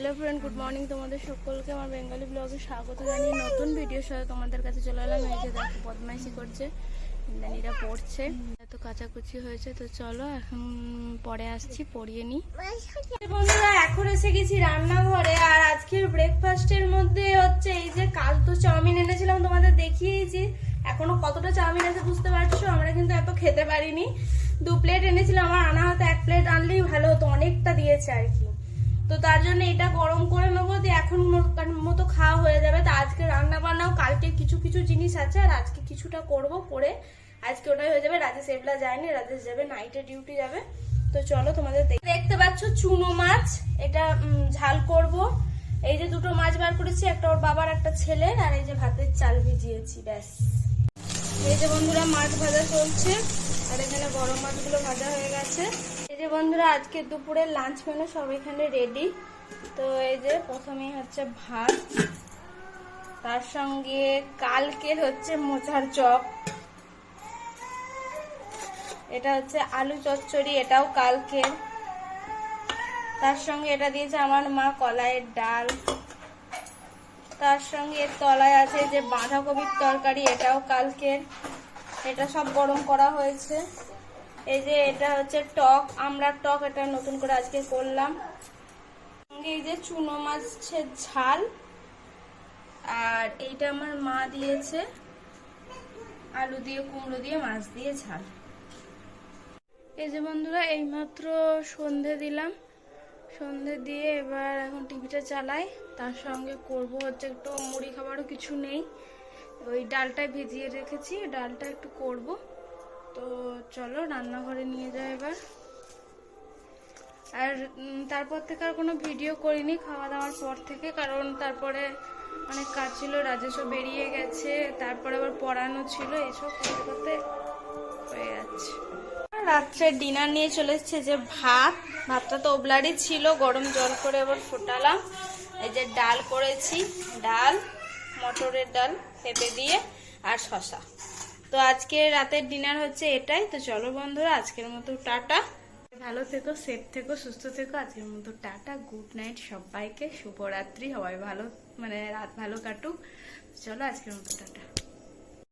Hello friend, good morning. তোমাদের সকলকে আমার বেঙ্গলি ব্লগে স্বাগত জানিয়ে নতুন ভিডিওর সাথে তোমাদের কাছে চলে এলাম। এই যে দেখো বদমাইশি করছে, ইন্দ্রাণীরা পড়ছে, এত কাচাকুচি হয়েছে। তো চলো এখন পরে আসছি, পড়িয়ে নি। বন্ধুরা এখন এসে গেছি রান্নাঘরে। আর আজকের ব্রেকফাস্টের মধ্যে হচ্ছে এই যে, কাল তো চাউমিন এনেছিলাম তোমাদের দেখিয়েছি, এখনো কতটা চাউমিন আছে বুঝতে পারছো। আমরা কিন্তু এত খেতে পারিনি, 2 প্লেট এনেছিলাম। আমার আনা হতো 1 প্লেট আনলেই ভালো হতো, অনেকটা দিয়েছে আর কি। তো তার জন্য এটা গরম করে নেবো, দিয়ে এখন মতো খাওয়া হয়ে যাবে। তো আজকে রান্না বান্নাও, কালকে কিছু কিছু জিনিস আছে আর আজকে কিছুটা করব, করে আজকে ওটাই হয়ে যাবে। রাজেশ এবলা যায়নি, রাজেশ যাবে নাইটে, ডিউটি যাবে। তো চলো তোমাদের দেখতে পাচ্ছ চুনো মাছ, এটা ঝাল করব। এই যে 2টো মাছ বার করেছি, একটা ওর বাবার একটা ছেলে, আর এই যে ভাতের চাল ভিজিয়েছি, ব্যাস। এই যে বন্ধুরা মাছ ভাজা চলছে, আর এখানে বড় মাছগুলো ভাজা হয়ে গেছে। এই যে বন্ধুরা আজকে দুপুরের লাঞ্চ মেনু সব এখানে রেডি। তো এই যে প্রথমেই হচ্ছে ভাত, তার সঙ্গে কালকের হচ্ছে মোচার চপ, এটা হচ্ছে আলু চচ্চড়ি, এটাও কালকের। তার সঙ্গে এটা দিয়েছে আমার মা কলাইয়ের ডাল, তার সঙ্গে এর তলায় আছে যে বাঁধাকপির তরকারি, এটাও কালকের। এটা সব গরম করা হয়েছে। এই যে এটা হচ্ছে টক, আমড়ার টক, এটা নতুন করে আজকে করলাম। এই যে চুনো মাছের ঝাল, আর এইটা আমার মা দিয়েছে আলু দিয়ে কুমড়ো দিয়ে মাছ দিয়ে ঝাল। এই যে বন্ধুরা এইমাত্র সন্ধে দিলাম, সন্ধে দিয়ে এবার এখন টিভিটা চালাই। তার সঙ্গে করব হচ্ছে একটু মুড়ি খাবারও কিছু নেই, ওই ডালটা ভিজিয়ে রেখেছি, ডালটা একটু করব। তো চলো রান্নাঘরে নিয়ে যাই এবার। আর তারপর থেকে আর কোনো ভিডিও করিনি খাওয়া দাওয়ার পর থেকে, কারণ তারপরে অনেক কাজ ছিল, রাজেশও বেরিয়ে গেছে, তারপরে আবার পড়ানো ছিল, এসব করতে করতে হয়ে যাচ্ছে। রাত্রে ডিনার নিয়ে চলে এসছে যে ভাতটা তো ওবলারই ছিল, গরম জল করে আবার ফোটালাম। এই যে ডাল করেছি, ডাল মটরের ডাল পেঁপে দিয়ে আর শসা। তো আজকে রাতের ডিনার হচ্ছে এটাই। তো চলো বন্ধুরা আজকের মতো টাটা, ভালো থেকো, সেফ থেকো, সুস্থ থেকো। আজকের মতো টাটা, গুড নাইট সবাইকে, শুভরাত্রি। সবাই ভালো, রাত ভালো কাটুক। চলো আজকের মতো টাটা।